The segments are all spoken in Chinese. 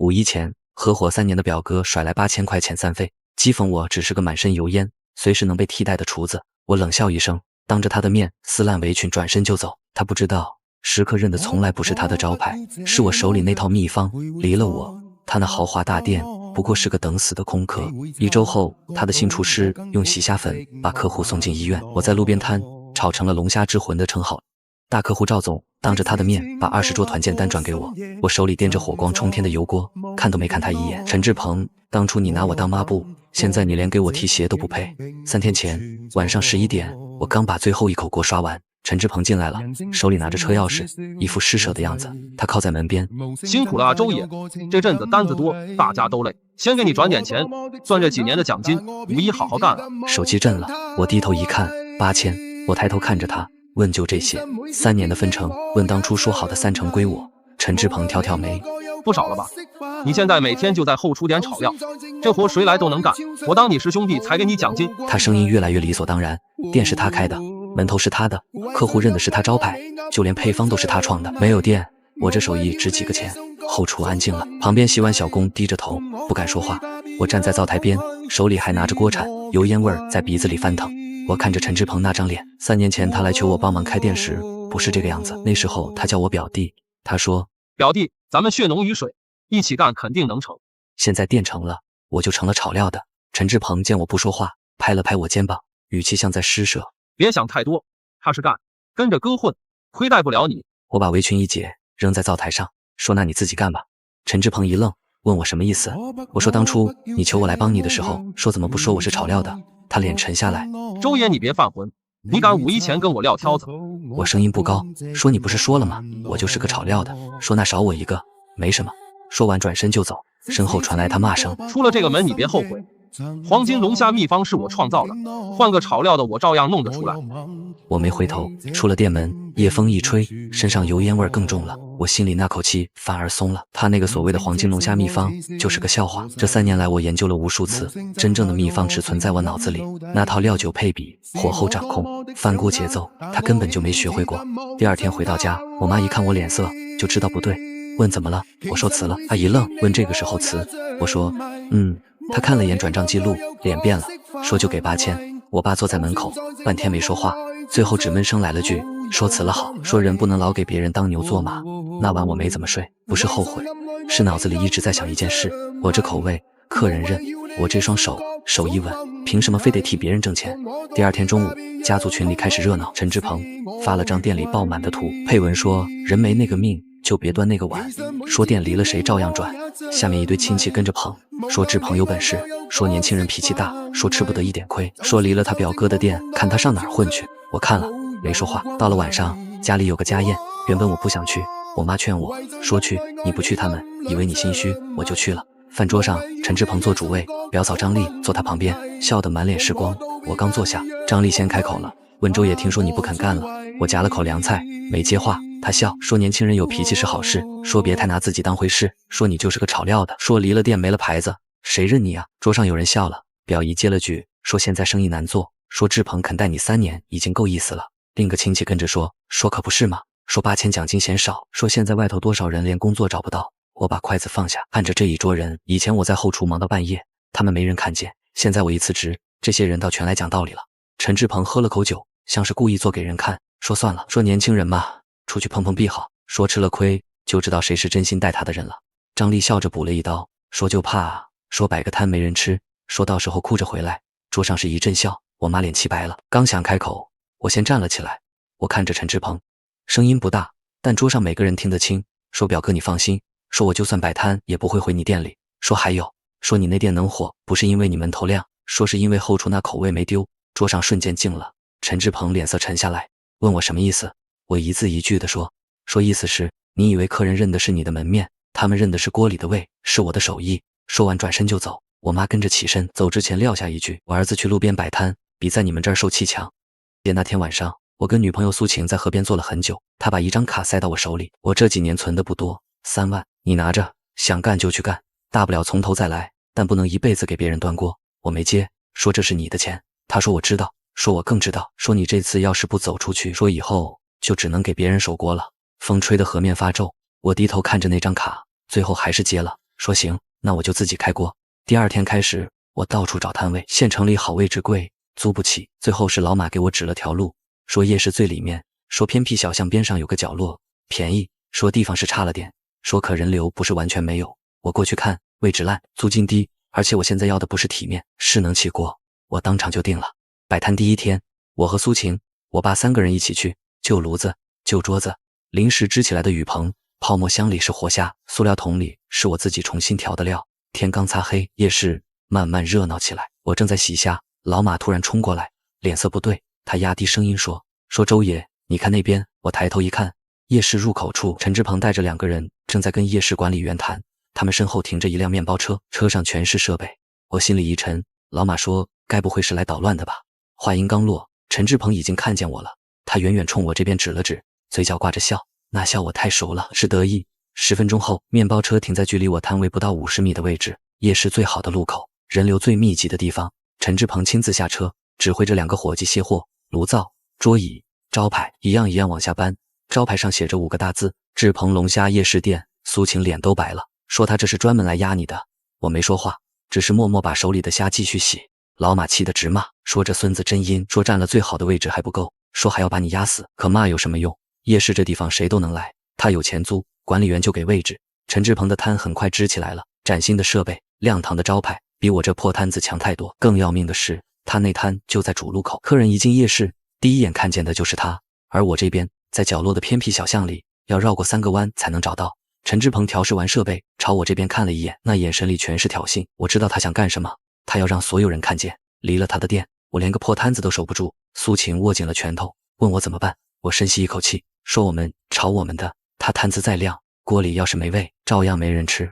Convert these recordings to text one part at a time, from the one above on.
五一前，合伙3年的表哥甩来8000块遣散费，讥讽我只是个满身油烟，随时能被替代的厨子。我冷笑一声，当着他的面撕烂围裙转身就走。他不知道，食客认的从来不是他的招牌，是我手里那套秘方。离了我，他那豪华大店不过是个等死的空壳。1周后，他的新厨师用洗虾粉把客户送进医院。我在路边摊炒成了龙虾之魂的称号。大客户赵总当着他的面把20桌团建单转给我，我手里掂着火光冲天的油锅，看都没看他一眼。陈志鹏，当初你拿我当抹布，现在你连给我提鞋都不配。3天前晚上11点，我刚把最后一口锅刷完，陈志鹏进来了，手里拿着车钥匙，一副施舍的样子。他靠在门边，辛苦了啊，周爷，这阵子单子多，大家都累，先给你转点钱，算这几年的奖金，5·1好好干啊。手机震了，我低头一看，8000。我抬头看着他，问就这些，3年的分成，问当初说好的3成归我。陈志鹏挑挑眉，不少了吧？你现在每天就在后厨点炒料，这活谁来都能干，我当你是兄弟才给你奖金。他声音越来越理所当然，店是他开的，门头是他的，客户认的是他招牌，就连配方都是他创的。没有店，我这手艺值几个钱？后厨安静了，旁边洗碗小工低着头不敢说话。我站在灶台边，手里还拿着锅铲，油烟味儿在鼻子里翻腾。我看着陈志鹏那张脸，3年前他来求我帮忙开店时不是这个样子，那时候他叫我表弟，他说表弟，咱们血浓于水，一起干肯定能成。现在店成了，我就成了炒料的。陈志鹏见我不说话，拍了拍我肩膀，语气像在施舍，别想太多，他是干，跟着哥混，亏待不了你。我把围裙一解，扔在灶台上，说那你自己干吧。陈志鹏一愣，问我什么意思。我说当初你求我来帮你的时候，说怎么不说我是炒料的。他脸沉下来，周爷你别犯浑，你敢5·1前跟我撂挑子。我声音不高，说你不是说了吗，我就是个炒料的，说那少我一个没什么。说完转身就走，身后传来他骂声，出了这个门你别后悔，黄金龙虾秘方是我创造的，换个炒料的我照样弄得出来。我没回头，出了店门，夜风一吹，身上油烟味更重了，我心里那口气反而松了。他那个所谓的黄金龙虾秘方就是个笑话，这3年来我研究了无数次，真正的秘方只存在我脑子里，那套料酒配比、火候掌控、翻锅节奏，他根本就没学会过。第2天回到家，我妈一看我脸色就知道不对，问怎么了，我说辞了。她一愣，问这个时候辞，我说她看了眼转账记录，脸变了，说就给8000。我爸坐在门口半天没说话，最后只闷声来了句说辞了好，说人不能老给别人当牛做马。那晚我没怎么睡，不是后悔，是脑子里一直在想一件事，我这口味客人认，我这双手手艺稳，凭什么非得替别人挣钱。第2天中午，家族群里开始热闹，陈志鹏发了张店里爆满的图，配文说人没那个命就别端那个碗，说店离了谁照样转。下面一堆亲戚跟着捧，说志鹏有本事，说年轻人脾气大，说吃不得一点亏，说离了他表哥的店看他上哪儿混去。我看了没说话。到了晚上，家里有个家宴，原本我不想去，我妈劝我说去，你不去他们以为你心虚，我就去了。饭桌上，陈志鹏做主位，表嫂张丽坐他旁边，笑得满脸是光。我刚坐下，张丽先开口了，问周爷听说你不肯干了。我夹了口凉菜没接话，他笑说年轻人有脾气是好事，说别太拿自己当回事，说你就是个炒料的，说离了店没了牌子谁认你啊。桌上有人笑了，表姨接了句说现在生意难做，说志鹏肯带你3年已经够意思了。另个亲戚跟着说可不是嘛，说8000奖金嫌少，说现在外头多少人连工作找不到。我把筷子放下，看着这一桌人，以前我在后厨忙到半夜，他们没人看见，现在我一辞职，这些人倒全来讲道理了。陈志鹏喝了口酒，像是故意做给人看，说算了，说年轻人嘛，出去碰碰壁好，说吃了亏就知道谁是真心待他的人了。张丽笑着补了一刀，说就怕说摆个摊没人吃，说到时候哭着回来。桌上是一阵笑，我妈脸气白了，刚想开口，我先站了起来。我看着陈志鹏，声音不大，但桌上每个人听得清，说表哥你放心，说我就算摆摊也不会回你店里，说还有，说你那店能火不是因为你门头亮，说是因为后厨那口味没丢。桌上瞬间静了，陈志鹏脸色沉下来，问我什么意思。我一字一句地说意思是你以为客人认的是你的门面，他们认的是锅里的味，是我的手艺。说完转身就走，我妈跟着起身，走之前撂下一句，我儿子去路边摆摊比在你们这儿受气强。那天晚上我跟女朋友苏晴在河边坐了很久，她把一张卡塞到我手里，我这几年存的不多，3万，你拿着，想干就去干，大不了从头再来，但不能一辈子给别人端锅。我没接，说这是你的钱。她说我知道，说我更知道，说你这次要是不走出去，说以后就只能给别人守锅了。风吹得河面发皱，我低头看着那张卡，最后还是接了，说行，那我就自己开锅。第二天开始，我到处找摊位，县城里好位置贵，租不起。最后是老马给我指了条路，说夜市最里面，说偏僻小巷边上有个角落，便宜，说地方是差了点，说可人流不是完全没有。我过去看，位置烂，租金低，而且我现在要的不是体面，是能起锅。我当场就定了。摆摊第一天，我和苏晴、我爸3个人一起去，旧炉子、旧桌子，临时支起来的雨棚，泡沫箱里是活虾，塑料桶里是我自己重新调的料。天刚擦黑，夜市慢慢热闹起来。我正在洗虾，老马突然冲过来，脸色不对，他压低声音说周爷，你看那边。我抬头一看，夜市入口处，陈志鹏带着2个人正在跟夜市管理员谈，他们身后停着一辆面包车，车上全是设备。我心里一沉，老马说该不会是来捣乱的吧。话音刚落，陈志鹏已经看见我了，他远远冲我这边指了指，嘴角挂着笑，那笑我太熟了，是得意。10分钟后，面包车停在距离我摊位不到50米的位置，夜市最好的路口，人流最密集的地方。陈志鹏亲自下车，指挥着2个伙计卸货，炉灶、桌椅、招牌一样一样往下搬。招牌上写着5个大字：志鹏龙虾夜市店。苏晴脸都白了，说他这是专门来压你的。我没说话，只是默默把手里的虾继续洗。老马气得直骂，说这孙子真阴，说占了最好的位置还不够，说还要把你压死。可骂有什么用？夜市这地方谁都能来，他有钱租，管理员就给位置。陈志鹏的摊很快支起来了，崭新的设备，亮堂的招牌，比我这破摊子强太多。更要命的是，他那摊就在主路口，客人一进夜市，第一眼看见的就是他。而我这边在角落的偏僻小巷里，要绕过3个弯才能找到。陈志鹏调试完设备，朝我这边看了一眼，那眼神里全是挑衅。我知道他想干什么，他要让所有人看见，离了他的店，我连个破摊子都守不住。苏晴握紧了拳头，问我怎么办。我深吸一口气，说我们炒我们的，他摊子再亮，锅里要是没味，照样没人吃。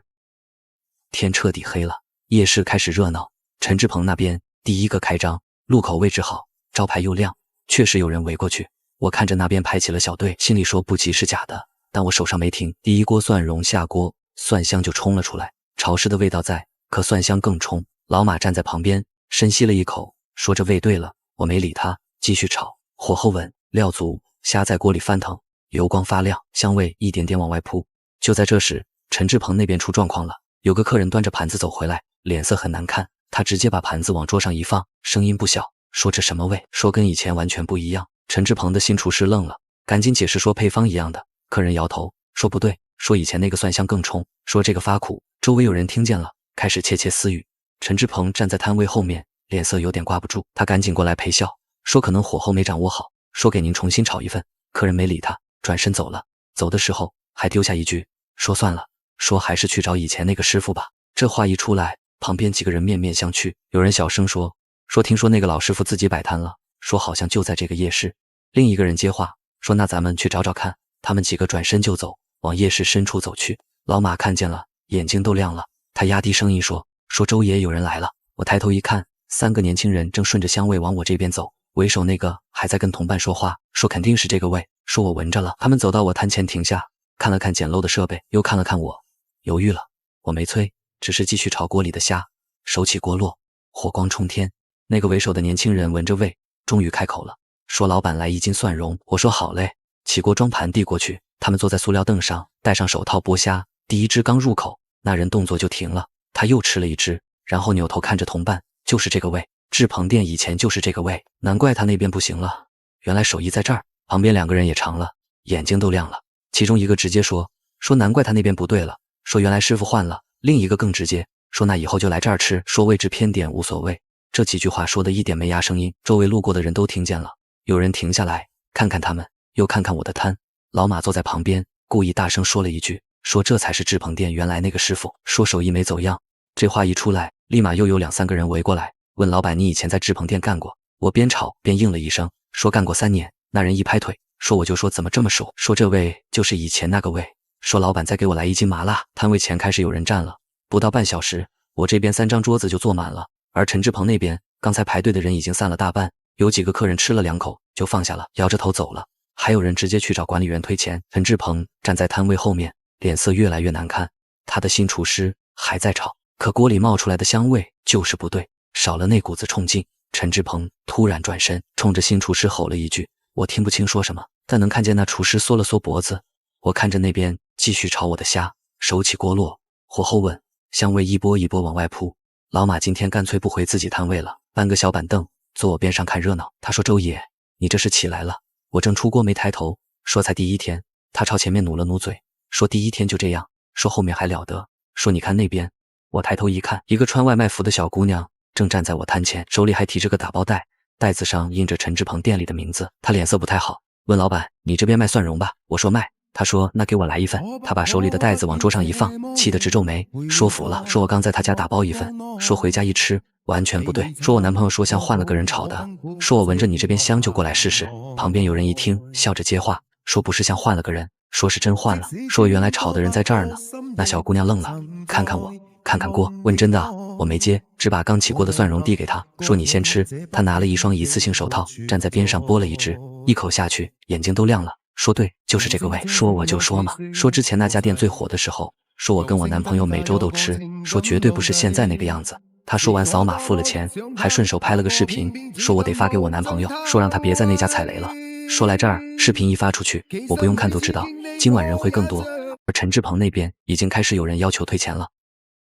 天彻底黑了，夜市开始热闹。陈志鹏那边第一个开张，路口位置好，招牌又亮，确实有人围过去。我看着那边排起了小队，心里说不急是假的，但我手上没停。第一锅蒜蓉下锅，蒜香就冲了出来，潮湿的味道在，可蒜香更冲。老马站在旁边深吸了一口，说这味对了。我没理他，继续炒，火候稳，料足，虾在锅里翻腾，油光发亮，香味一点点往外扑。就在这时，陈志鹏那边出状况了，有个客人端着盘子走回来，脸色很难看，他直接把盘子往桌上一放，声音不小，说这什么味，说跟以前完全不一样。陈志鹏的新厨师愣了，赶紧解释说配方一样的。客人摇头说不对，说以前那个蒜香更冲，说这个发苦。周围有人听见了，开始窃窃私语。陈志鹏站在摊位后面，脸色有点挂不住，他赶紧过来陪笑，说可能火候没掌握好，说给您重新炒一份。客人没理他，转身走了。走的时候还丢下一句，说算了，说还是去找以前那个师傅吧。这话一出来，旁边几个人面面相觑，有人小声说听说那个老师傅自己摆摊了，说好像就在这个夜市。另一个人接话说那咱们去找找看。他们几个转身就走，往夜市深处走去。老马看见了，眼睛都亮了，他压低声音说周爷有人来了。我抬头一看，3个年轻人正顺着香味往我这边走，为首那个还在跟同伴说话，说肯定是这个味，说我闻着了。他们走到我摊前停下，看了看简陋的设备，又看了看我，犹豫了。我没催，只是继续炒锅里的虾，手起锅落，火光冲天。那个为首的年轻人闻着味，终于开口了，说老板来1斤蒜蓉。我说好嘞，起锅装盘递过去。他们坐在塑料凳上，戴上手套剥虾，第一只刚入口，那人动作就停了，他又吃了一只，然后扭头看着同伴，就是这个味，志鹏店以前就是这个味，难怪他那边不行了，原来手艺在这儿。旁边2个人也尝了，眼睛都亮了。其中一个直接说难怪他那边不对了，说原来师傅换了。另一个更直接，说那以后就来这儿吃，说位置偏点无所谓。这几句话说的一点没压声音，周围路过的人都听见了。有人停下来看看他们，又看看我的摊。老马坐在旁边故意大声说了一句，说这才是志鹏店原来那个师傅，说手艺没走样。这话一出来，立马又有2、3个人围过来问老板，你以前在志鹏店干过？我边吵边应了一声，说干过3年。那人一拍腿，说我就说怎么这么熟，说这味就是以前那个味。说老板再给我来1斤麻辣。摊位前开始有人站了，不到半小时，我这边3张桌子就坐满了，而陈志鹏那边刚才排队的人已经散了大半，有几个客人吃了2口就放下了，摇着头走了，还有人直接去找管理员退钱。陈志鹏站在摊位后面，脸色越来越难看。他的新厨师还在炒，可锅里冒出来的香味就是不对，少了那股子冲劲。陈志鹏突然转身冲着新厨师吼了一句，我听不清说什么，但能看见那厨师缩了缩脖子。我看着那边继续炒我的虾，手起锅落，火候稳，香味一波一波往外扑。老马今天干脆不回自己摊位了，搬个小板凳坐我边上看热闹。他说：“周爷，你这是起来了。”我正出锅没抬头，说才第一天。他朝前面努了努嘴，说第一天就这样，说后面还了得，说你看那边。我抬头一看，一个穿外卖服的小姑娘正站在我摊前，手里还提着个打包袋，袋子上印着陈志鹏店里的名字。她脸色不太好，问老板：“你这边卖蒜蓉吧？”我说卖。他说：“那给我来一份。”他把手里的袋子往桌上一放，气得直皱眉，说服了，说我刚在他家打包一份，说回家一吃完全不对，说我男朋友说像换了个人炒的，说我闻着你这边香就过来试试。旁边有人一听，笑着接话，说不是像换了个人，说是真换了，说原来炒的人在这儿呢。那小姑娘愣了，看看我，看看锅，问真的啊？我没接，只把刚起锅的蒜蓉递给他，说你先吃。他拿了一双一次性手套，站在边上剥了一只，一口下去，眼睛都亮了。说对，就是这个味。说我就说嘛，说之前那家店最火的时候，说我跟我男朋友每周都吃，说绝对不是现在那个样子。他说完扫码付了钱，还顺手拍了个视频，说我得发给我男朋友，说让他别在那家踩雷了。说来这儿，视频一发出去，我不用看都知道，今晚人会更多。而陈志鹏那边已经开始有人要求退钱了。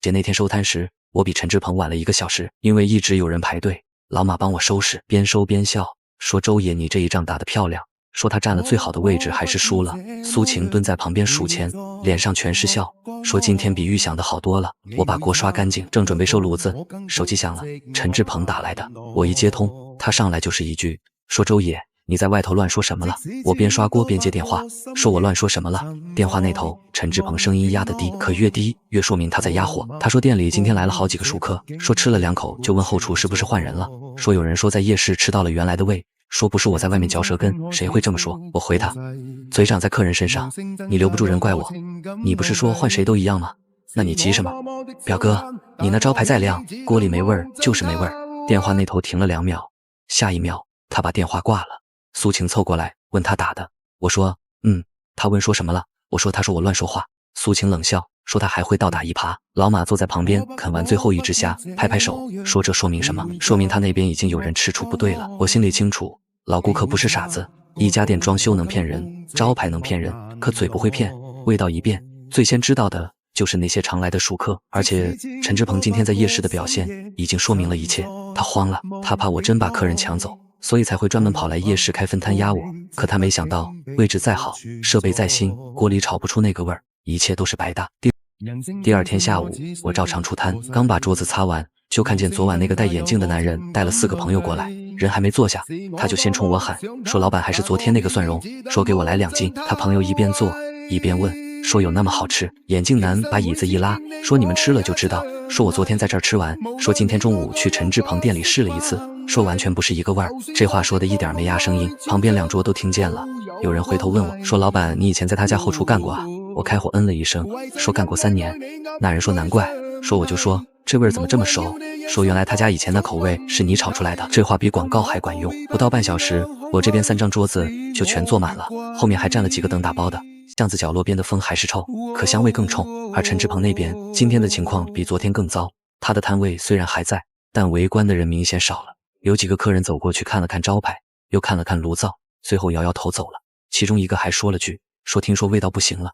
姐那天收摊时，我比陈志鹏晚了1个小时，因为一直有人排队，老马帮我收拾，边收边笑，说周爷你这一仗打得漂亮。说他占了最好的位置还是输了。苏晴蹲在旁边数钱，脸上全是笑，说今天比预想的好多了。我把锅刷干净，正准备收炉子，手机响了，陈志鹏打来的。我一接通，他上来就是一句，说周爷你在外头乱说什么了？我边刷锅边接电话，说我乱说什么了？电话那头陈志鹏声音压得低，可越低越说明他在压火。他说店里今天来了好几个熟客，说吃了2口就问后厨是不是换人了，说有人说在夜市吃到了原来的味，说不是我在外面嚼舌根，谁会这么说？我回他，嘴长在客人身上，你留不住人怪我，你不是说换谁都一样吗？那你急什么？表哥，你那招牌再亮，锅里没味儿就是没味儿。电话那头停了2秒，下一秒他把电话挂了。苏晴凑过来问他打的，我说他问说什么了？我说他说我乱说话。苏晴冷笑说他还会倒打一耙。老马坐在旁边啃完最后一只虾，拍拍手说这说明什么？说明他那边已经有人吃出不对了。我心里清楚，老顾客不是傻子，一家店装修能骗人，招牌能骗人，可嘴不会骗，味道一变，最先知道的就是那些常来的熟客。而且陈志鹏今天在夜市的表现已经说明了一切，他慌了，他怕我真把客人抢走，所以才会专门跑来夜市开分摊压我。可他没想到，位置再好，设备再新，锅里炒不出那个味儿，一切都是白搭。第二天下午，我照常出摊，刚把桌子擦完，就看见昨晚那个戴眼镜的男人带了4个朋友过来，人还没坐下，他就先冲我喊，说老板还是昨天那个蒜蓉，说给我来2斤。他朋友一边做一边问，说有那么好吃？眼镜男把椅子一拉，说你们吃了就知道，说我昨天在这儿吃完，说今天中午去陈志鹏店里试了一次，说完全不是一个味儿。这话说的一点没压声音，旁边2桌都听见了。有人回头问我，说老板你以前在他家后厨干过啊？我开火了一声，说干过3年。那人说难怪，说我就说这味儿怎么这么熟，说原来他家以前的口味是你炒出来的。这话比广告还管用。不到半小时，我这边3张桌子就全坐满了，后面还站了几个等打包的。巷子角落边的风还是臭，可香味更冲。而陈志鹏那边今天的情况比昨天更糟，他的摊位虽然还在，但围观的人明显少了。有几个客人走过去看了看招牌，又看了看炉灶，最后摇摇头走了。其中一个还说了句，说听说味道不行了，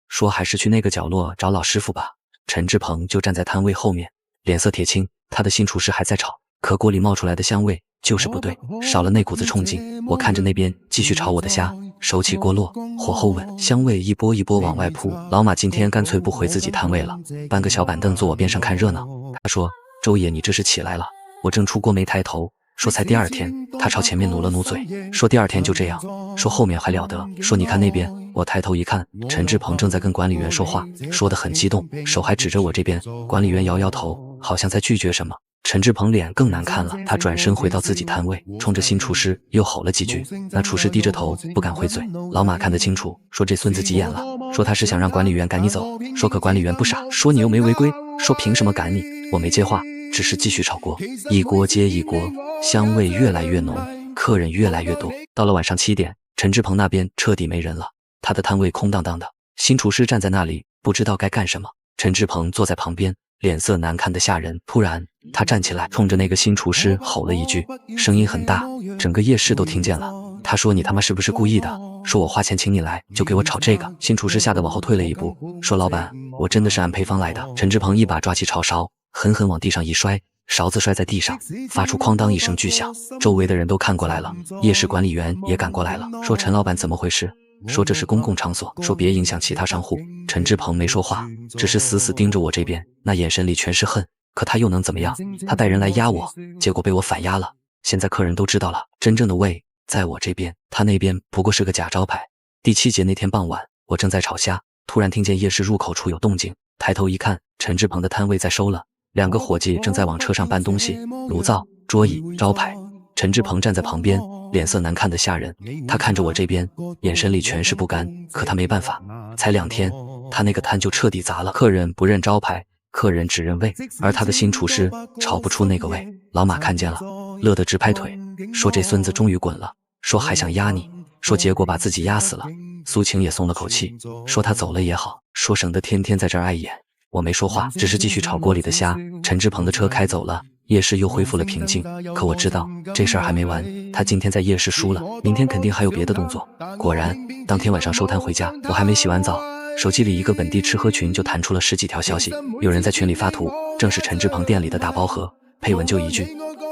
说还是去那个角落找老师傅吧。陈志鹏就站在摊位后面，脸色铁青，他的新厨师还在炒，可锅里冒出来的香味就是不对，少了那股子冲劲。我看着那边继续炒我的虾，手起锅落，火候稳，香味一波一波往外扑。老马今天干脆不回自己摊位了，搬个小板凳坐我边上看热闹。他说，周爷你这是起来了。我正出锅没抬头，说才第2天。他朝前面努了努嘴，说第2天就这样，说后面还了得，说你看那边。我抬头一看，陈志鹏正在跟管理员说话，说得很激动，手还指着我这边。管理员摇摇头，好像在拒绝什么。陈志鹏脸更难看了，他转身回到自己摊位，冲着新厨师又吼了几句。那厨师低着头不敢回嘴。老马看得清楚，说这孙子急眼了，说他是想让管理员赶你走，说可管理员不傻，说你又没违规，说凭什么赶你。我没接话，只是继续炒锅，一锅接一锅，香味越来越浓，客人越来越多。到了晚上7点，陈志鹏那边彻底没人了，他的摊位空荡荡的，新厨师站在那里不知道该干什么。陈志鹏坐在旁边，脸色难看的吓人。突然他站起来，冲着那个新厨师吼了一句，声音很大，整个夜市都听见了。他说你他妈是不是故意的？说我花钱请你来，就给我炒这个。新厨师吓得往后退了一步，说老板，我真的是按配方来的。陈志鹏一把抓起炒勺，狠狠往地上一摔，勺子摔在地上，发出哐当一声巨响。周围的人都看过来了，夜市管理员也赶过来了，说陈老板怎么回事？说这是公共场所，说别影响其他商户。陈志鹏没说话，只是死死盯着我这边，那眼神里全是恨。可他又能怎么样？他带人来压我，结果被我反压了。现在客人都知道了，真正的胃在我这边，他那边不过是个假招牌。第7节那天傍晚，我正在炒虾，突然听见夜市入口处有动静，抬头一看，陈志鹏的摊位在收了，2个伙计正在往车上搬东西，炉灶、桌椅、招牌。陈志鹏站在旁边，脸色难看得吓人。他看着我这边，眼神里全是不甘，可他没办法，才2天，他那个摊就彻底砸了。客人不认招牌，客人只认位，而他的新厨师炒不出那个位。老马看见了，乐得直拍腿，说这孙子终于滚了，说还想压你，说结果把自己压死了。苏晴也松了口气，说他走了也好，说省得天天在这儿碍眼。我没说话，只是继续炒锅里的虾。陈志鹏的车开走了，夜市又恢复了平静。可我知道这事儿还没完，他今天在夜市输了，明天肯定还有别的动作。果然，当天晚上收摊回家，我还没洗完澡，手机里一个本地吃喝群就弹出了10几条消息，有人在群里发图，正是陈志鹏店里的大包盒，配文就一句，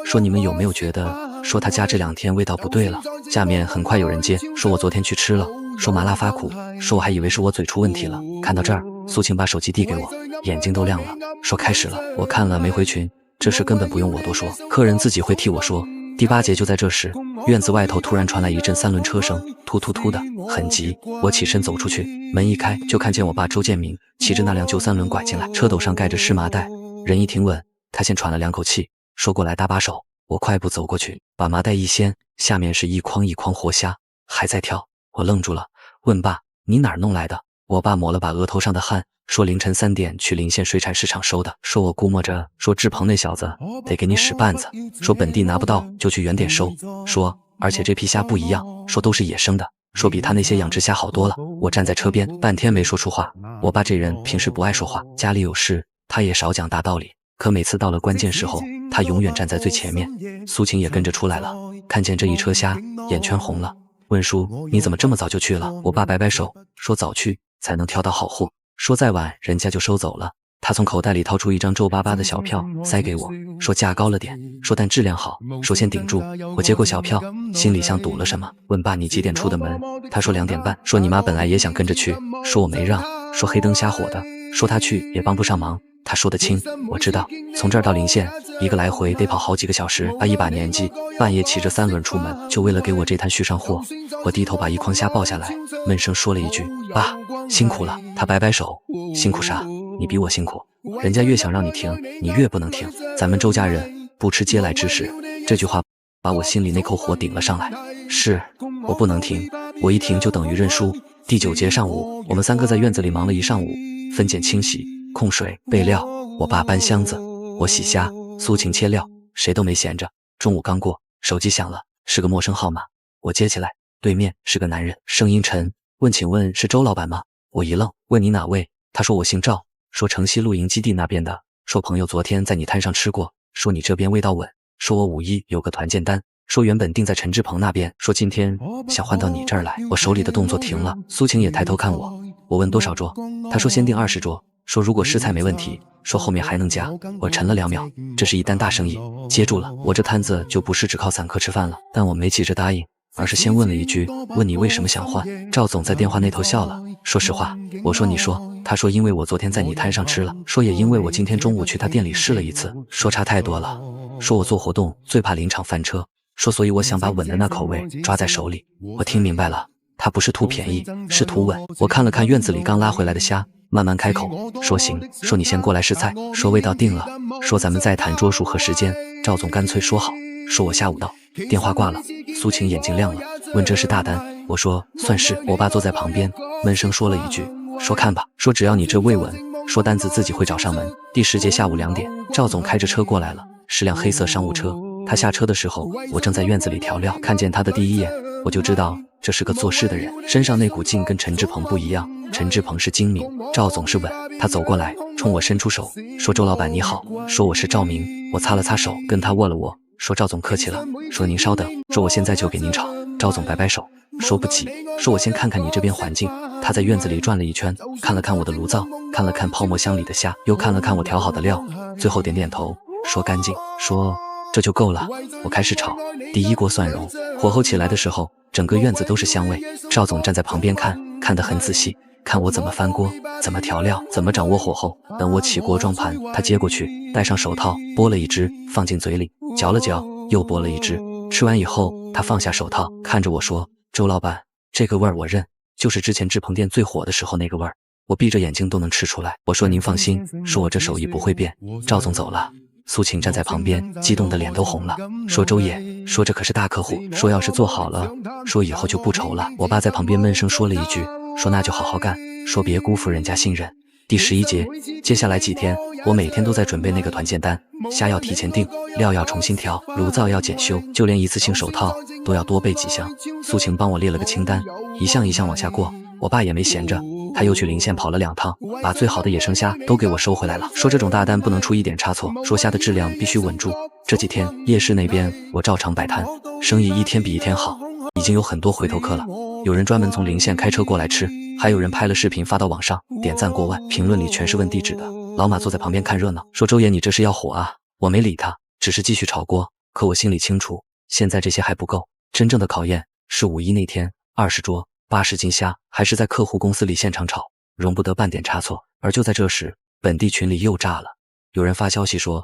说你们有没有觉得，说他家这2天味道不对了。下面很快有人接，说我昨天去吃了，说麻辣发苦，说我还以为是我嘴出问题了。看到这儿，苏晴把手机递给我，眼睛都亮了，说开始了。我看了没回群，这事根本不用我多说，客人自己会替我说。第8节就在这时，院子外头突然传来一阵3轮车声，突突突的，很急。我起身走出去，门一开就看见我爸周建明骑着那辆旧3轮拐进来，车斗上盖着湿麻袋。人一停稳，他先喘了2口气，说过来搭把手。我快步走过去，把麻袋一掀，下面是一筐一筐活虾，还在跳。我愣住了，问爸，你哪儿弄来的？我爸抹了把额头上的汗，说凌晨3点去临县水产市场收的，说我估摸着，说志鹏那小子得给你使绊子，说本地拿不到就去原点收，说而且这批虾不一样，说都是野生的，说比他那些养殖虾好多了。我站在车边半天没说出话。我爸这人平时不爱说话，家里有事他也少讲大道理，可每次到了关键时候，他永远站在最前面。苏晴也跟着出来了，看见这一车虾，眼圈红了，问叔你怎么这么早就去了？我爸摆摆手，说早去才能挑到好货，说再晚人家就收走了。他从口袋里掏出一张皱巴巴的小票塞给我，说价高了点，说但质量好，说先顶住。我接过小票，心里像堵了什么，问爸你几点出的门？他说2点半，说你妈本来也想跟着去，说我没让，说黑灯瞎火的，说他去也帮不上忙。他说得清，我知道，从这儿到临县，一个来回得跑好几个小时。他一把年纪，半夜骑着3轮出门，就为了给我这摊续上货。我低头把一筐虾抱下来，闷声说了一句：“爸，辛苦了。”他摆摆手：“辛苦啥？你比我辛苦。人家越想让你停，你越不能停。咱们周家人不吃嗟来之食。”这句话把我心里那口火顶了上来。是，我不能停，我一停就等于认输。第9节上午，我们3个在院子里忙了一上午，分拣清洗、控水、备料，我爸搬箱子，我洗虾，苏晴切料，谁都没闲着。中午刚过，手机响了，是个陌生号码，我接起来，对面是个男人，声音沉，问请问是周老板吗？我一愣，问你哪位？他说我姓赵，说城西露营基地那边的，说朋友昨天在你摊上吃过，说你这边味道稳，说我5一有个团建单，说原本定在陈志鹏那边，说今天想换到你这儿来。我手里的动作停了，苏晴也抬头看我，我问多少桌，他说先订20桌，说如果食材没问题，说后面还能加。我沉了2秒，这是一单大生意，接住了。我这摊子就不是只靠散客吃饭了，但我没急着答应，而是先问了一句，问你为什么想换。赵总在电话那头笑了，说实话。我说你说。他说因为我昨天在你摊上吃了，说也因为我今天中午去他店里试了一次，说差太多了，说我做活动最怕临场翻车，说所以我想把稳的那口味抓在手里。我听明白了，他不是图便宜，是图稳。我看了看院子里刚拉回来的虾，慢慢开口，说行，说你先过来试菜，说味道定了，说咱们再谈桌数和时间。赵总干脆说好，说我下午到。电话挂了，苏晴眼睛亮了，问这是大单？我说算是。我爸坐在旁边，闷声说了一句，说看吧，说只要你这位稳，说单子自己会找上门。第10节下午2点，赵总开着车过来了，是辆黑色商务车。他下车的时候，我正在院子里调料，看见他的第一眼，我就知道这是个做事的人，身上那股劲跟陈志鹏不一样。陈志鹏是精明，赵总是稳。他走过来，冲我伸出手，说周老板你好，说我是赵明。我擦了擦手，跟他握了握，说赵总客气了，说您稍等，说我现在就给您炒。赵总摆摆手，说不急，说我先看看你这边环境。他在院子里转了一圈，看了看我的炉灶，看了看泡沫箱里的虾，又看了看我调好的料，最后点点头，说干净，说这就够了。我开始炒第一锅蒜蓉，火候起来的时候，整个院子都是香味。赵总站在旁边看得很仔细，看我怎么翻锅，怎么调料，怎么掌握火候。等我起锅装盘，他接过去，戴上手套，剥了一只，放进嘴里，嚼了嚼，又剥了一只。吃完以后，他放下手套，看着我说：“周老板，这个味儿我认，就是之前志鹏店最火的时候那个味儿，我闭着眼睛都能吃出来。”我说：“您放心，说我这手艺不会变。”赵总走了。苏晴站在旁边，激动的脸都红了，说：“周爷，说这可是大客户，说要是做好了，说以后就不愁了。”我爸在旁边闷声说了一句，说那就好好干，说别辜负人家信任。第11节，接下来几天，我每天都在准备那个团建单，虾要提前订，料要重新调，炉灶要检修，就连一次性手套都要多备几箱。苏晴帮我列了个清单，一项一项往下过。我爸也没闲着，他又去临县跑了2趟，把最好的野生虾都给我收回来了，说这种大单不能出一点差错，说虾的质量必须稳住。这几天夜市那边我照常摆摊，生意一天比一天好，已经有很多回头客了，有人专门从临县开车过来吃，还有人拍了视频发到网上，点赞过万，评论里全是问地址的。老马坐在旁边看热闹，说：“周爷你这是要火啊！”我没理他，只是继续炒锅。可我心里清楚，现在这些还不够，真正的考验是5·1那天20桌80斤虾，还是在客户公司里现场炒，容不得半点差错。而就在这时，本地群里又炸了，有人发消息说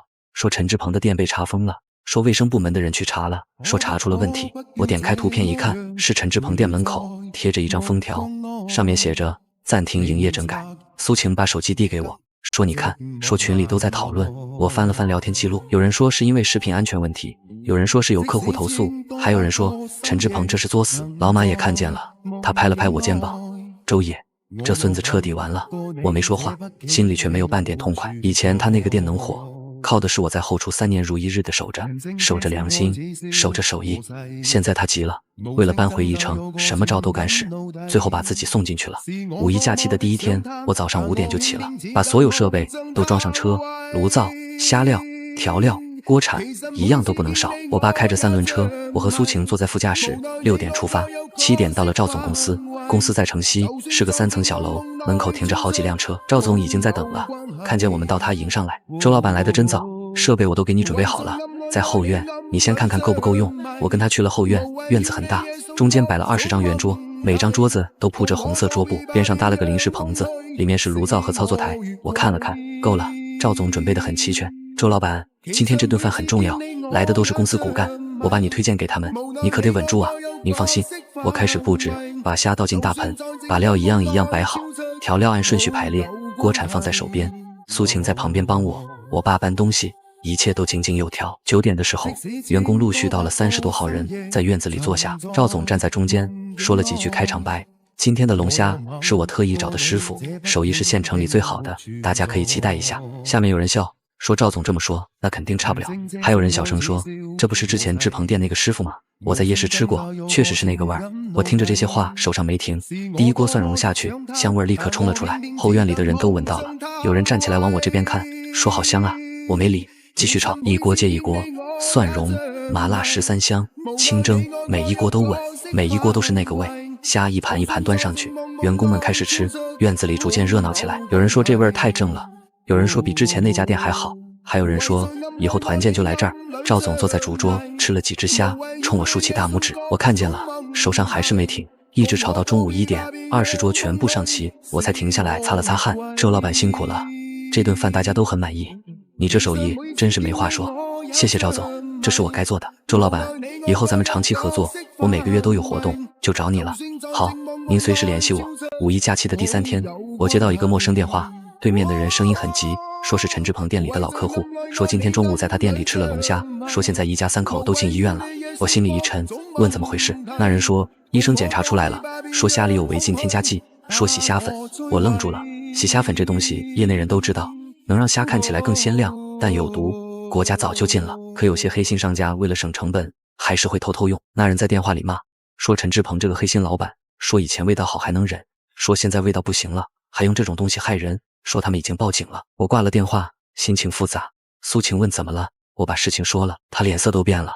陈志鹏的店被查封了，说卫生部门的人去查了，说查出了问题。我点开图片一看，是陈志鹏店门口贴着一张封条，上面写着暂停营业整改。苏晴把手机递给我，说你看，说群里都在讨论。我翻了翻聊天记录，有人说是因为食品安全问题，有人说是有客户投诉，还有人说陈志鹏这是作死。老马也看见了，他拍了拍我肩膀：“周爷，这孙子彻底完了。”我没说话，心里却没有半点痛快。以前他那个店能火，靠的是我在后厨3年如一日的守着良心，守着手艺。现在他急了，为了搬回宜城，什么招都敢使，最后把自己送进去了。5·1假期的第一天，我早上5点就起了，把所有设备都装上车，炉灶、虾料、调料、锅铲一样都不能少。我爸开着3轮车，我和苏晴坐在副驾驶。6点出发，7点到了赵总公司。公司在城西，是个3层小楼，门口停着好几辆车。赵总已经在等了，看见我们到他迎上来：“周老板来得真早，设备我都给你准备好了，在后院，你先看看够不够用。”我跟他去了后院，院子很大，中间摆了20张圆桌，每张桌子都铺着红色桌布，边上搭了个临时棚子，里面是炉灶和操作台。我看了看，够了。赵总准备得很齐全。周老板，今天这顿饭很重要，来的都是公司骨干，我把你推荐给他们，你可得稳住啊。您放心。我开始布置，把虾倒进大盆，把料一样一样摆好，调料按顺序排列，锅铲放在手边，苏晴在旁边帮我，我爸搬东西，一切都井井有条。9点的时候，员工陆续到了30多号人，在院子里坐下。赵总站在中间，说了几句开场白。今天的龙虾是我特意找的师傅，手艺是县城里最好的，大家可以期待一下。下面有人笑，说赵总这么说，那肯定差不了。还有人小声说，这不是之前志鹏店那个师傅吗？我在夜市吃过，确实是那个味儿。我听着这些话，手上没停，第一锅蒜蓉下去，香味立刻冲了出来，后院里的人都闻到了。有人站起来往我这边看，说好香啊。我没理，继续炒，一锅接一锅，蒜蓉、麻辣13香，清蒸，每一锅都稳，每一锅都是那个味。虾一盘一盘端上去，员工们开始吃，院子里逐渐热闹起来。有人说这味儿太正了，有人说比之前那家店还好，还有人说以后团建就来这儿。赵总坐在主桌吃了几只虾，冲我竖起大拇指。我看见了，手上还是没停，一直炒到中午1点，20桌全部上齐，我才停下来擦了擦汗。周老板辛苦了，这顿饭大家都很满意，你这手艺真是没话说。谢谢赵总，这是我该做的。周老板，以后咱们长期合作，我每个月都有活动就找你了。好，您随时联系我。5·1假期的第3天，我接到一个陌生电话，对面的人声音很急，说是陈志鹏店里的老客户，说今天中午在他店里吃了龙虾，说现在一家3口都进医院了。我心里一沉，问怎么回事。那人说医生检查出来了，说虾里有违禁添加剂，说洗虾粉。我愣住了，洗虾粉这东西业内人都知道，能让虾看起来更鲜亮，但有毒，国家早就禁了。可有些黑心商家为了省成本，还是会偷偷用。那人在电话里骂，说陈志鹏这个黑心老板，说以前味道好还能忍，说现在味道不行了，还用这种东西害人，说他们已经报警了。我挂了电话，心情复杂。苏晴问怎么了，我把事情说了，他脸色都变了，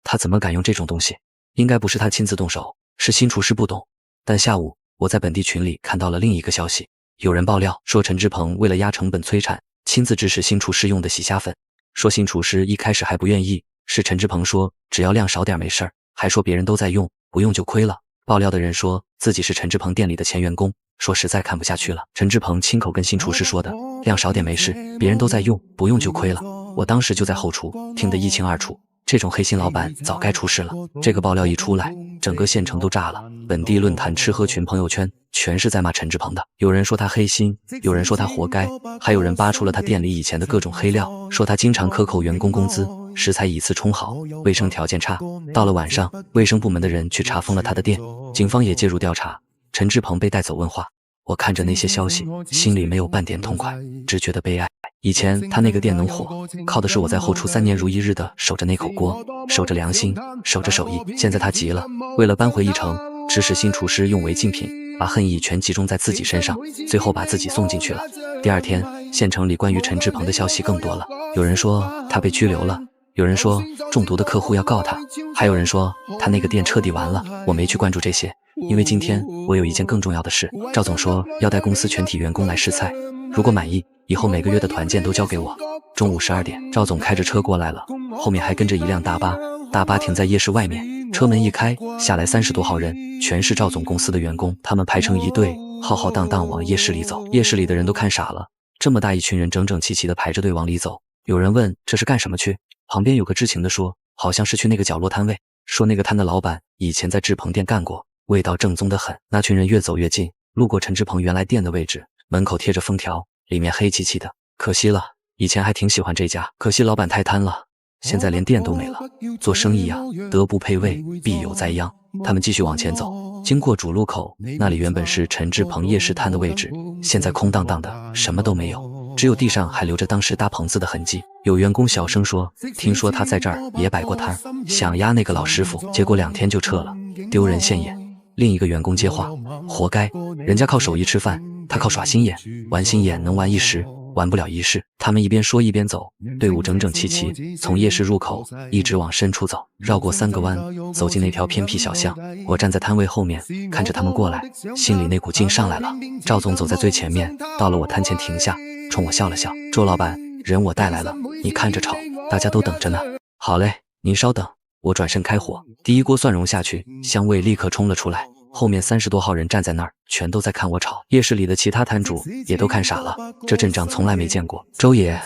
他怎么敢用这种东西？应该不是他亲自动手，是新厨师不懂。但下午我在本地群里看到了另一个消息，有人爆料说陈志鹏为了压成本催产，亲自指使新厨师用的洗虾粉，说新厨师一开始还不愿意，是陈志鹏说只要量少点没事儿，还说别人都在用，不用就亏了。爆料的人说自己是陈志鹏店里的前员工，说实在看不下去了。陈志鹏亲口跟新厨师说的，量少点没事，别人都在用，不用就亏了。我当时就在后厨，听得一清二楚。这种黑心老板早该出事了。这个爆料一出来，整个县城都炸了，本地论坛、吃喝群、朋友圈全是在骂陈志鹏的。有人说他黑心，有人说他活该，还有人扒出了他店里以前的各种黑料，说他经常克扣员工工资，食材以次充好，卫生条件差。到了晚上，卫生部门的人去查封了他的店，警方也介入调查，陈志鹏被带走问话。我看着那些消息，心里没有半点痛快，只觉得悲哀。以前他那个店能火，靠的是我在后厨3年如一日的守着那口锅，守着良心，守着手艺。现在他急了，为了扳回一城，指使新厨师用违禁品，把恨意全集中在自己身上，最后把自己送进去了。第二天，县城里关于陈志鹏的消息更多了，有人说他被拘留了，有人说中毒的客户要告他，还有人说他那个店彻底完了。我没去关注这些，因为今天我有一件更重要的事。赵总说要带公司全体员工来试菜，如果满意，以后每个月的团建都交给我。中午12点，赵总开着车过来了，后面还跟着一辆大巴，大巴停在夜市外面，车门一开，下来30多号人，全是赵总公司的员工，他们排成一队，浩浩荡荡往夜市里走。夜市里的人都看傻了，这么大一群人整整齐齐的排着队往里走。有人问这是干什么去，旁边有个知情的说好像是去那个角落摊位，说那个摊的老板以前在志鹏店干过，味道正宗的很。那群人越走越近，路过陈志鹏原来店的位置，门口贴着封条，里面黑漆漆的。可惜了，以前还挺喜欢这家，可惜老板太贪了，现在连店都没了。做生意啊，德不配位，必有灾殃。他们继续往前走，经过主路口，那里原本是陈志鹏夜市摊的位置，现在空荡荡的，什么都没有，只有地上还留着当时搭棚子的痕迹。有员工小声说，听说他在这儿也摆过摊，想压那个老师傅，结果2天就撤了，丢人现眼。另一个员工接话，活该，人家靠手艺吃饭，他靠耍心眼，玩心眼能玩一时，玩不了一世。他们一边说一边走，队伍整整齐齐，从夜市入口一直往深处走，绕过3个弯，走进那条偏僻小巷。我站在摊位后面，看着他们过来，心里那股劲上来了。赵总走在最前面，到了我摊前停下，冲我笑了笑，周老板，人我带来了，你看着炒，大家都等着呢。好嘞，您稍等。我转身开火，第一锅蒜蓉下去，香味立刻冲了出来。后面30多号人站在那儿，全都在看我炒。夜市里的其他摊主也都看傻了，这阵仗从来没见过。周爷，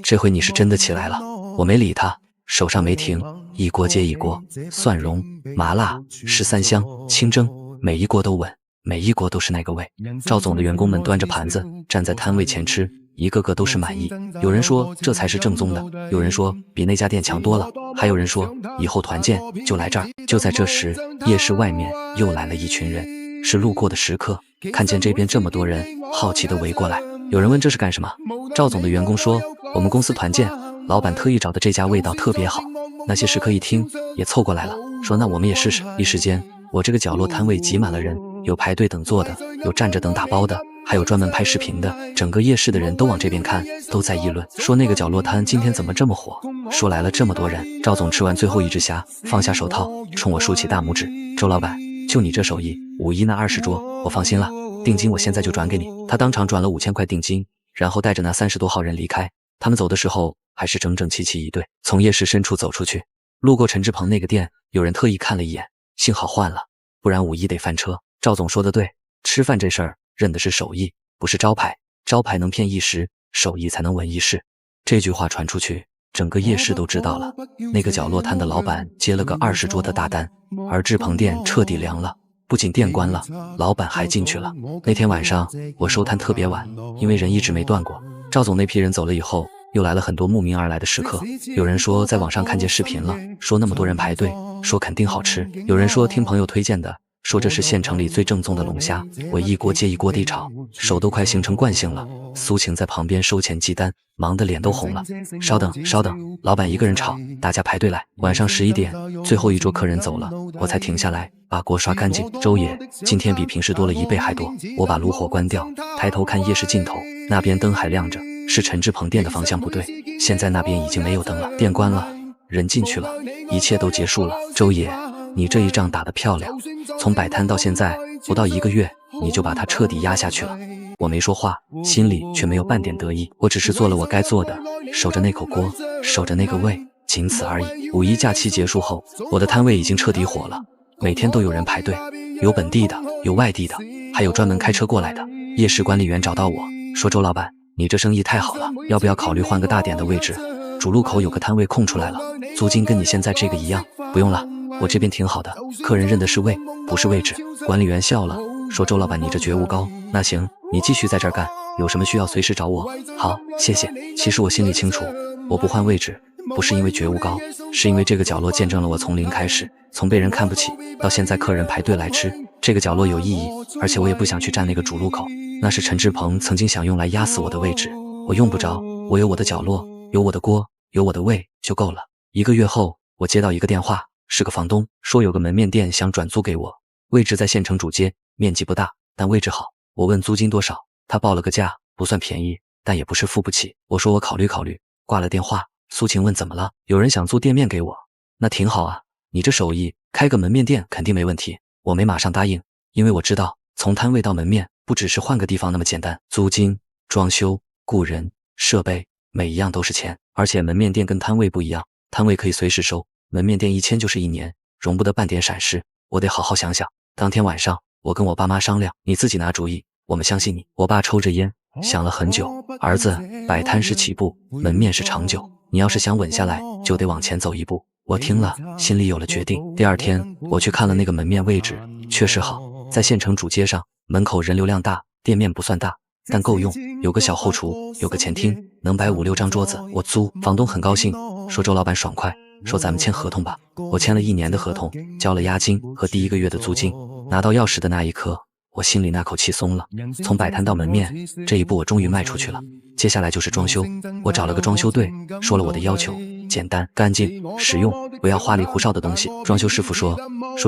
这回你是真的起来了。我没理他，手上没停，一锅接一锅，蒜蓉、麻辣、13香、清蒸，每一锅都稳，每一锅都是那个味。赵总的员工们端着盘子站在摊位前吃，一个个都是满意。有人说这才是正宗的，有人说比那家店强多了，还有人说以后团建就来这儿。就在这时，夜市外面又来了一群人，是路过的食客，看见这边这么多人，好奇地围过来。有人问这是干什么，赵总的员工说我们公司团建，老板特意找的这家味道特别好。那些食客一听也凑过来了，说那我们也试试。一时间我这个角落摊位挤满了人，有排队等坐的，有站着等打包的，还有专门拍视频的。整个夜市的人都往这边看，都在议论，说那个角落摊今天怎么这么火，说来了这么多人。赵总吃完最后一只虾，放下手套，冲我竖起大拇指，周老板，就你这手艺，51那20桌我放心了，定金我现在就转给你。他当场转了5000块定金，然后带着那30多号人离开。他们走的时候还是整整齐齐一队，从夜市深处走出去，路过陈志鹏那个店，有人特意看了一眼，幸好换了，不然51得翻车。赵总说的对，吃饭这事儿认的是手艺，不是招牌，招牌能骗一时，手艺才能稳一世。这句话传出去，整个夜市都知道了。那个角落摊的老板接了个20桌的大单，而志鹏店彻底凉了，不仅店关了，老板还进去了。那天晚上我收摊特别晚，因为人一直没断过。赵总那批人走了以后，又来了很多慕名而来的食客。有人说在网上看见视频了，说那么多人排队，说肯定好吃。有人说听朋友推荐的，说这是县城里最正宗的龙虾。我一锅接一锅地炒，手都快形成惯性了。苏晴在旁边收钱记单，忙得脸都红了。稍等稍等，老板一个人炒，大家排队来。晚上11点，最后一桌客人走了，我才停下来把锅刷干净。周爷，今天比平时多了1倍还多。我把炉火关掉，抬头看夜市尽头，那边灯还亮着，是陈志鹏店的方向不对，现在那边已经没有灯了，店关了，人进去了，一切都结束了。周爷，你这一仗打得漂亮，从摆摊到现在不到1个月，你就把他彻底压下去了。我没说话，心里却没有半点得意，我只是做了我该做的，守着那口锅，守着那个胃，仅此而已。五一假期结束后，我的摊位已经彻底火了，每天都有人排队，有本地的，有外地的，还有专门开车过来的。夜市管理员找到我说，周老板，你这生意太好了，要不要考虑换个大点的位置？主路口有个摊位空出来了，租金跟你现在这个一样。不用了，我这边挺好的，客人认的是位，不是位置。管理员笑了，说，周老板你这觉悟高，那行，你继续在这儿干，有什么需要随时找我。好，谢谢。其实我心里清楚，我不换位置不是因为觉悟高，是因为这个角落见证了我从零开始，从被人看不起到现在客人排队来吃。这个角落有意义，而且我也不想去占那个主路口，那是陈志鹏曾经想用来压死我的位置，我用不着，我有我的角落，有我的锅，有我的胃就够了。1个月后，我接到一个电话，是个房东，说有个门面店想转租给我，位置在县城主街，面积不大，但位置好。我问租金多少，他报了个价，不算便宜，但也不是付不起。我说我考虑考虑，挂了电话。苏晴问怎么了？有人想租店面给我。那挺好啊，你这手艺，开个门面店肯定没问题。我没马上答应，因为我知道从摊位到门面不只是换个地方那么简单，租金、装修、雇人、设备，每一样都是钱。而且门面店跟摊位不一样，摊位可以随时收，门面店一签就是1年，容不得半点闪失。我得好好想想。当天晚上，我跟我爸妈商量，你自己拿主意，我们相信你。我爸抽着烟，想了很久，儿子，摆摊是起步，门面是长久，你要是想稳下来，就得往前走一步。我听了，心里有了决定。第2天，我去看了那个门面位置，确实好，在县城主街上，门口人流量大，店面不算大，但够用，有个小后厨，有个前厅，能摆5、6张桌子。我租，房东很高兴，说周老板爽快，说咱们签合同吧。我签了1年的合同，交了押金和第1个月的租金。拿到钥匙的那一刻，我心里那口气松了。从摆摊到门面，这一步我终于迈出去了。接下来就是装修，我找了个装修队，说了我的要求，简单、干净、实用，不要花里胡哨的东西。装修师傅说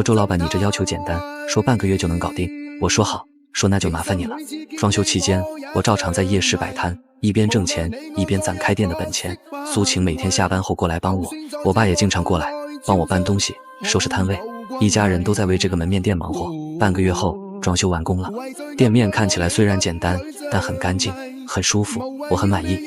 周老板你这要求简单，说半个月就能搞定。我说好，说那就麻烦你了。装修期间，我照常在夜市摆摊，一边挣钱，一边攒开店的本钱。苏晴每天下班后过来帮我，我爸也经常过来帮我搬东西、收拾摊位，一家人都在为这个门面店忙活。半个月后，装修完工了，店面看起来虽然简单，但很干净，很舒服，我很满意。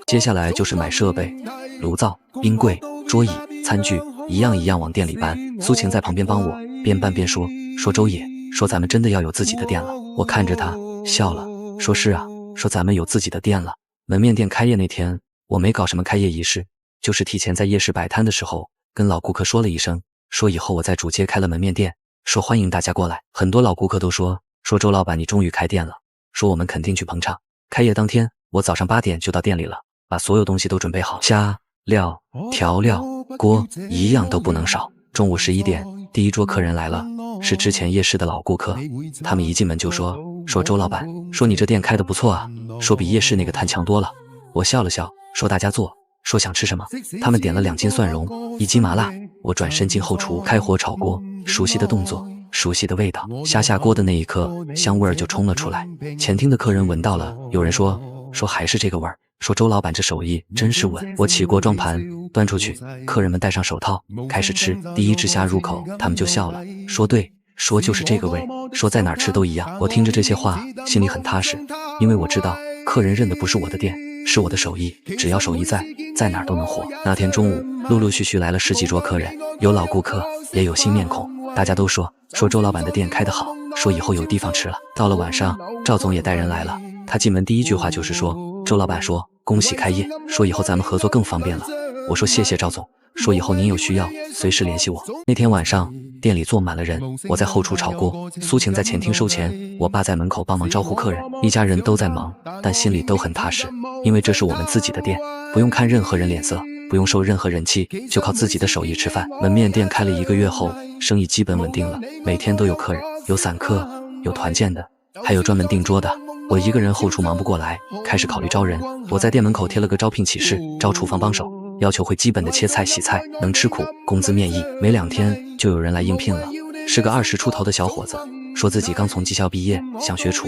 接下来就是买设备，炉灶、冰柜、桌椅、餐具，一样一样往店里搬。苏晴在旁边帮我，边搬边说周爷，说咱们真的要有自己的店了。我看着他笑了，说是啊，说咱们有自己的店了。门面店开业那天，我没搞什么开业仪式，就是提前在夜市摆摊的时候，跟老顾客说了一声，说以后我在主街开了门面店，说欢迎大家过来。很多老顾客都说周老板你终于开店了，说我们肯定去捧场。开业当天，我早上8点就到店里了，把所有东西都准备好，虾、料、调料、锅一样都不能少。中午11点，第一桌客人来了，是之前夜市的老顾客，他们一进门就说周老板，说你这店开得不错啊，说比夜市那个摊强多了。我笑了笑，说大家坐，说想吃什么。他们点了2斤蒜蓉，1斤麻辣。我转身进后厨开火炒锅，熟悉的动作，熟悉的味道。虾下锅的那一刻，香味儿就冲了出来。前厅的客人闻到了，有人说还是这个味儿，说周老板这手艺真是稳。我起锅装盘端出去，客人们戴上手套开始吃。第一只虾入口，他们就笑了，说对，说就是这个味，说在哪儿吃都一样。我听着这些话，心里很踏实，因为我知道客人认的不是我的店，是我的手艺，只要手艺在哪儿都能活。那天中午，陆陆续续来了10几桌客人，有老顾客，也有新面孔，大家都说周老板的店开得好，说以后有地方吃了。到了晚上，赵总也带人来了，他进门第一句话就是说，周老板说恭喜开业，说以后咱们合作更方便了。我说谢谢赵总，说以后您有需要随时联系我。那天晚上，店里坐满了人，我在后厨炒锅，苏晴在前厅收钱，我爸在门口帮忙招呼客人。一家人都在忙，但心里都很踏实，因为这是我们自己的店，不用看任何人脸色，不用受任何人气，就靠自己的手艺吃饭。门面店开了1个月后，生意基本稳定了，每天都有客人，有散客，有团建的，还有专门订桌的。我一个人后厨忙不过来，开始考虑招人。我在店门口贴了个招聘启事，招厨房帮手，要求会基本的切菜洗菜，能吃苦，工资面议。没2天就有人来应聘了，是个20出头的小伙子，说自己刚从技校毕业，想学厨。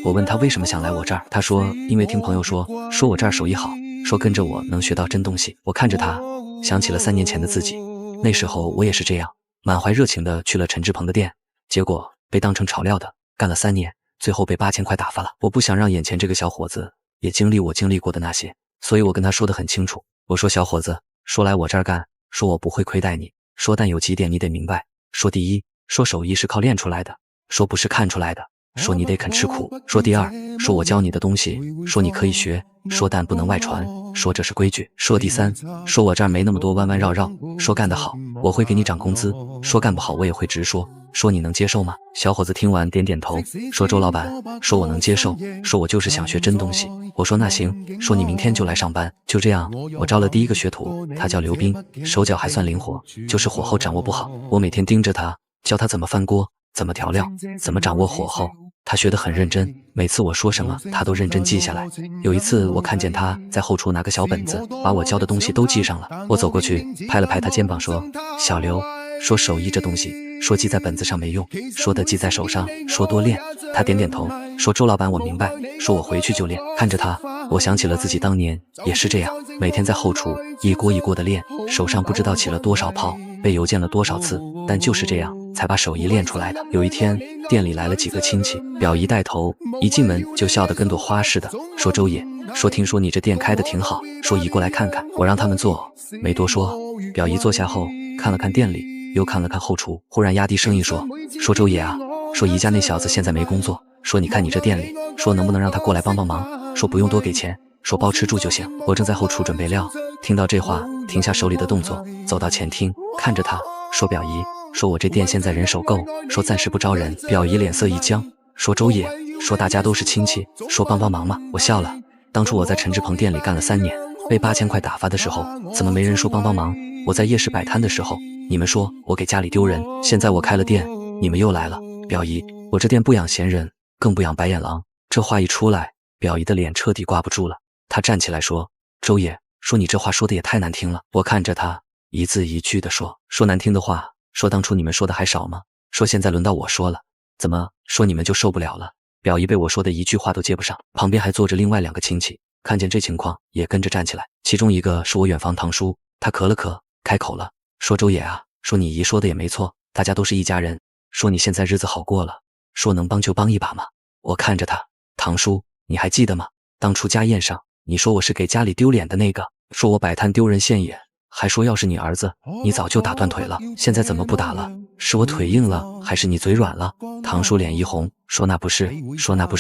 我问他为什么想来我这儿，他说因为听朋友说我这儿手艺好，说跟着我能学到真东西。我看着他，想起了3年前的自己，那时候我也是这样，满怀热情的去了陈志鹏的店，结果被当成炒料的，干了3年，最后被8000块打发了。我不想让眼前这个小伙子也经历我经历过的那些，所以我跟他说得很清楚。我说小伙子，说来我这儿干，说我不会亏待你，说但有几点你得明白。说第一，说手艺是靠练出来的，说不是看出来的，说你得肯吃苦。说第二，说我教你的东西，说你可以学，说但不能外传，说这是规矩。说第三，说我这儿没那么多弯弯绕绕，说干得好我会给你涨工资，说干不好我也会直说，说你能接受吗？小伙子听完点点头，说周老板，说我能接受，说我就是想学真东西。我说那行，说你明天就来上班。就这样，我招了第一个学徒，他叫刘斌，手脚还算灵活，就是火候掌握不好。我每天盯着他，教他怎么翻锅，怎么调料，怎么掌握火候。他学得很认真，每次我说什么他都认真记下来。有一次我看见他在后厨拿个小本子，把我教的东西都记上了。我走过去拍了拍他肩膀说，小刘，说手艺这东西，说记在本子上没用，说的记在手上，说多练。他点点头，说周老板我明白，说我回去就练。看着他，我想起了自己当年也是这样，每天在后厨一锅一锅的练，手上不知道起了多少泡，被油溅了多少次，但就是这样才把手艺练出来的。有一天店里来了几个亲戚，表姨带头，一进门就笑得跟朵花似的，说周爷，说听说你这店开得挺好，说姨过来看看。我让他们坐，没多说。表姨坐下后看了看店里，又看了看后厨，忽然压低声音说周爷啊，说姨家那小子现在没工作，说你看你这店里，说能不能让他过来帮帮忙，说不用多给钱，说包吃住就行。我正在后厨准备料，听到这话停下手里的动作，走到前厅看着他说，表姨，说我这店现在人手够，说暂时不招人。表姨脸色一僵，说周爷，说大家都是亲戚，说帮帮忙嘛。我笑了，当初我在陈志鹏店里干了3年，被8000块打发的时候，怎么没人说帮帮忙？我在夜市摆摊的时候，你们说我给家里丢人，现在我开了店，你们又来了。表姨，我这店不养闲人，更不养白眼狼。这话一出来，表姨的脸彻底挂不住了，她站起来说，周爷，说你这话说的也太难听了。我看着她一字一句地说难听的话，说当初你们说的还少吗？说现在轮到我说了，怎么说你们就受不了了？表姨被我说的一句话都接不上，旁边还坐着另外2个亲戚，看见这情况也跟着站起来。其中一个是我远房堂叔，他咳了咳，开口了，说周爷啊，说你姨说的也没错，大家都是一家人，说你现在日子好过了，说能帮就帮一把嘛。我看着他，堂叔，你还记得吗？当初家宴上，你说我是给家里丢脸的那个，说我摆摊丢人现眼，还说要是你儿子，你早就打断腿了，现在怎么不打了？是我腿硬了，还是你嘴软了？堂叔脸一红，说那不是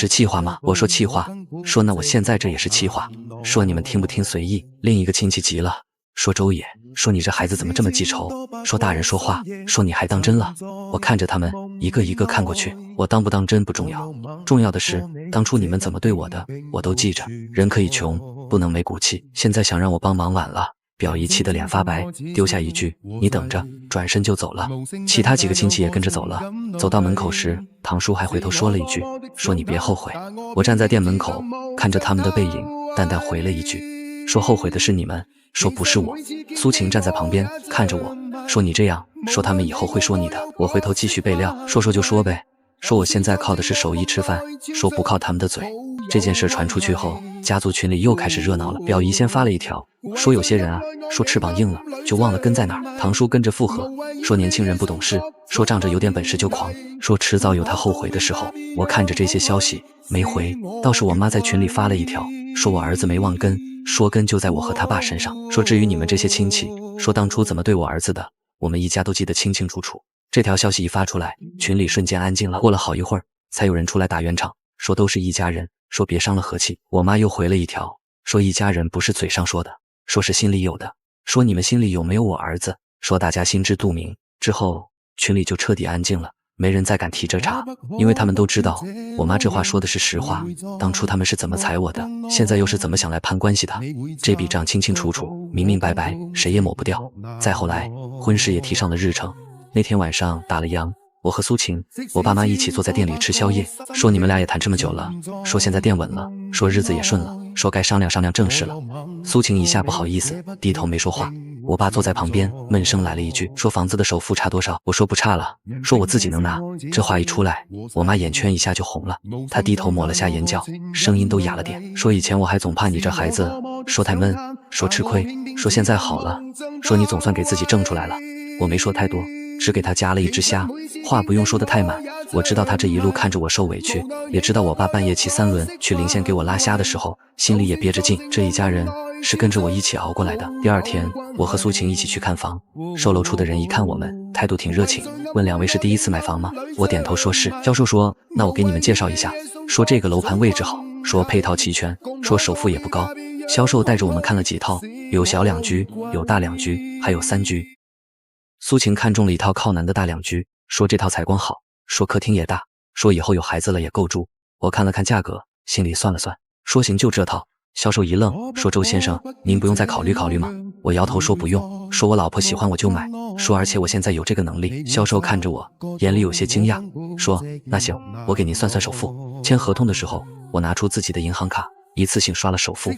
气话吗？我说气话，说那我现在这也是气话，说你们听不听随意。另一个亲戚急了，说周爷，说你这孩子怎么这么记仇？说大人说话，说你还当真了？我看着他们一个一个看过去，我当不当真不重要，重要的是当初你们怎么对我的，我都记着。人可以穷，不能没骨气。现在想让我帮忙晚了。表姨气得脸发白，丢下一句你等着，转身就走了。其他几个亲戚也跟着走了。走到门口时，堂叔还回头说了一句，说你别后悔。我站在店门口看着他们的背影，淡淡回了一句，说后悔的是你们，说不是我。苏晴站在旁边看着我，说你这样说他们以后会说你的。我回头继续备料，说就说呗，说我现在靠的是手艺吃饭，说不靠他们的嘴。这件事传出去后，家族群里又开始热闹了。表姨先发了一条，说有些人啊，说翅膀硬了就忘了根在哪儿。堂叔跟着附和，说年轻人不懂事，说仗着有点本事就狂，说迟早有他后悔的时候。我看着这些消息没回，倒是我妈在群里发了一条，说我儿子没忘根，说根就在我和他爸身上，说至于你们这些亲戚，说当初怎么对我儿子的，我们一家都记得清清楚楚。这条消息一发出来，群里瞬间安静了。过了好一会儿，才有人出来打圆场，说都是一家人，说别伤了和气。我妈又回了一条，说一家人不是嘴上说的，说是心里有的，说你们心里有没有我儿子，说大家心知肚明。之后群里就彻底安静了，没人再敢提这茬，因为他们都知道我妈这话说的是实话。当初他们是怎么踩我的，现在又是怎么想来攀关系的，这笔账清清楚楚，明明白白，谁也抹不掉。再后来婚事也提上了日程，那天晚上打了烊，我和苏晴，我爸妈一起坐在店里吃宵夜，说你们俩也谈这么久了，说现在店稳了，说日子也顺了，说该商量商量正事了。苏晴一下不好意思，低头没说话。我爸坐在旁边闷声来了一句，说房子的首付差多少？我说不差了，说我自己能拿。这话一出来，我妈眼圈一下就红了，她低头抹了下眼角，声音都哑了点，说以前我还总怕你这孩子说太闷，说吃亏，说现在好了，说你总算给自己挣出来了。我没说太多，只给他夹了一只虾，话不用说得太满。我知道他这一路看着我受委屈，也知道我爸半夜骑3轮去临县给我拉虾的时候，心里也憋着劲。这一家人是跟着我一起熬过来的。第二天，我和苏晴一起去看房，售楼处的人一看我们，态度挺热情，问2位是第一次买房吗？我点头说是。销售说，那我给你们介绍一下，说这个楼盘位置好，说配套齐全，说首付也不高。销售带着我们看了几套，有小2居，有大2居，还有3居。苏晴看中了一套靠南的大2居，说这套采光好，说客厅也大，说以后有孩子了也够住。我看了看价格，心里算了算，说行就这套。销售一愣，说周先生，您不用再考虑考虑吗？我摇头说不用，说我老婆喜欢我就买，说而且我现在有这个能力。销售看着我，眼里有些惊讶，说那行，我给您算算首付。签合同的时候，我拿出自己的银行卡，一次性刷了首付。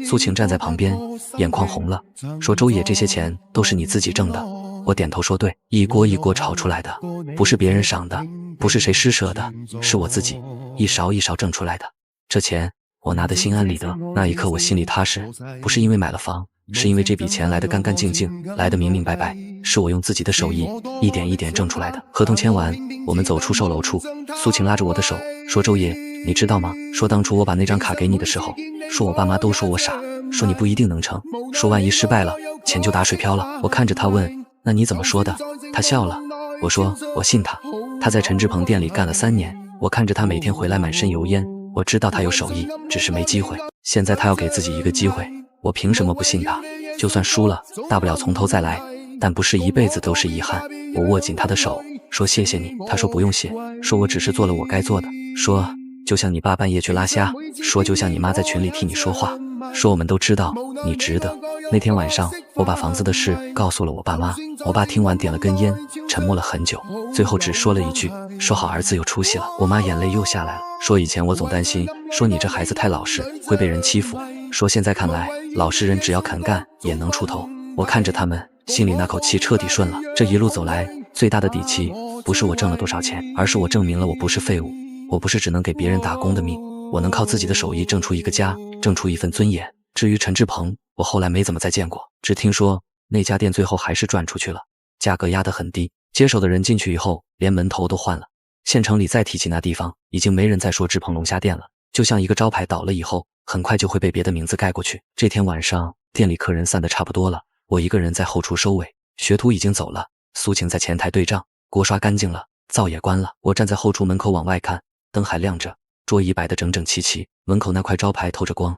苏晴站在旁边，眼眶红了，说周爷这些钱都是你自己挣的。我点头说对，一锅一锅炒出来的，不是别人赏的，不是谁施舍的，是我自己一勺一勺挣出来的。这钱我拿得心安理得，那一刻我心里踏实，不是因为买了房，是因为这笔钱来得干干净净，来得明明白白，是我用自己的手艺一点一点挣出来的。合同签完，我们走出售楼处，苏晴拉着我的手说周爷，你知道吗？说当初我把那张卡给你的时候，说我爸妈都说我傻，说你不一定能成，说万一失败了，钱就打水漂了。我看着他问，那你怎么说的？他笑了。我说我信他。他在陈志鹏店里干了3年，我看着他每天回来满身油烟，我知道他有手艺，只是没机会。现在他要给自己一个机会，我凭什么不信他？就算输了，大不了从头再来，但不是一辈子都是遗憾。我握紧他的手，说谢谢你。他说不用谢，说我只是做了我该做的，说就像你爸半夜去拉虾，说就像你妈在群里替你说话，说我们都知道你值得。那天晚上，我把房子的事告诉了我爸妈，我爸听完点了根烟，沉默了很久，最后只说了一句，说好儿子有出息了。我妈眼泪又下来了，说以前我总担心，说你这孩子太老实，会被人欺负，说现在看来，老实人只要肯干，也能出头。我看着他们，心里那口气彻底顺了。这一路走来，最大的底气，不是我挣了多少钱，而是我证明了我不是废物，我不是只能给别人打工的命，我能靠自己的手艺挣出一个家，挣出一份尊严。至于陈志鹏，我后来没怎么再见过，只听说那家店最后还是转出去了，价格压得很低，接手的人进去以后，连门头都换了。县城里再提起那地方，已经没人再说志鹏龙虾店了，就像一个招牌倒了以后，很快就会被别的名字盖过去。这天晚上，店里客人散得差不多了，我一个人在后厨收尾，学徒已经走了，苏晴在前台对账，锅刷干净了，灶也关了。我站在后厨门口往外看，灯还亮着，桌椅摆得整整齐齐，门口那块招牌透着光，